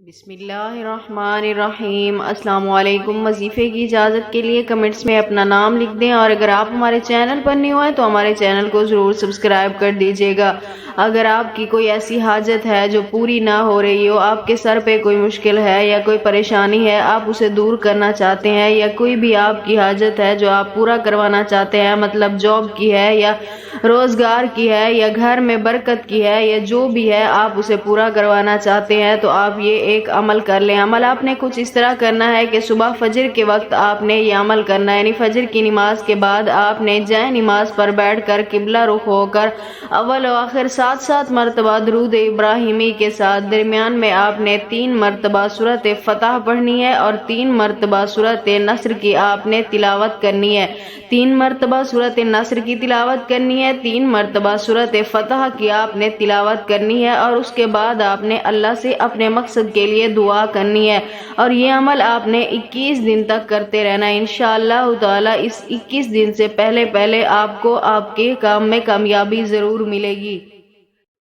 بسم اللہ الرحمن الرحیم۔ السلام علیکم۔ وظیفے کی اجازت کے لیے کمنٹس میں اپنا نام لکھ دیں، اور اگر آپ ہمارے چینل پر نہیں ہوئے تو ہمارے چینل کو ضرور سبسکرائب کر دیجیے گا۔ اگر آپ کی کوئی ایسی حاجت ہے جو پوری نہ ہو رہی ہو، آپ کے سر پہ کوئی مشکل ہے یا کوئی پریشانی ہے، آپ اسے دور کرنا چاہتے ہیں، یا کوئی بھی آپ کی حاجت ہے جو آپ پورا کروانا چاہتے ہیں، مطلب جاب کی ہے یا روزگار کی ہے یا گھر میں برکت کی ہے، یا جو بھی ہے آپ اسے پورا کروانا چاہتے ہیں، تو آپ یہ ایک عمل کر لیں۔ عمل آپ نے کچھ اس طرح کرنا ہے کہ صبح فجر کے وقت آپ نے یہ عمل کرنا ہے، یعنی فجر کی نماز کے بعد آپ نے جائے نماز پر بیٹھ کر قبلہ رخ ہو کر اول و آخر 7 مرتبہ درود ابراہیمی کے ساتھ درمیان میں آپ نے 3 مرتبہ سورۃ فتح پڑھنی ہے، اور 3 مرتبہ سورۃ نصر کی آپ نے تلاوت کرنی ہے۔ 3 مرتبہ سورۃ نصر کی تلاوت کرنی ہے، 3 مرتبہ سورۃ فتح کی آپ نے تلاوت کرنی ہے، اور اس کے بعد آپ نے اللہ سے اپنے مقصد کے لیے دعا کرنی ہے، اور یہ عمل آپ نے 21 دن تک کرتے رہنا ہے۔ انشاءاللہ تعالی اس 21 دن سے پہلے آپ کو آپ کے کام میں کامیابی ضرور ملے گی۔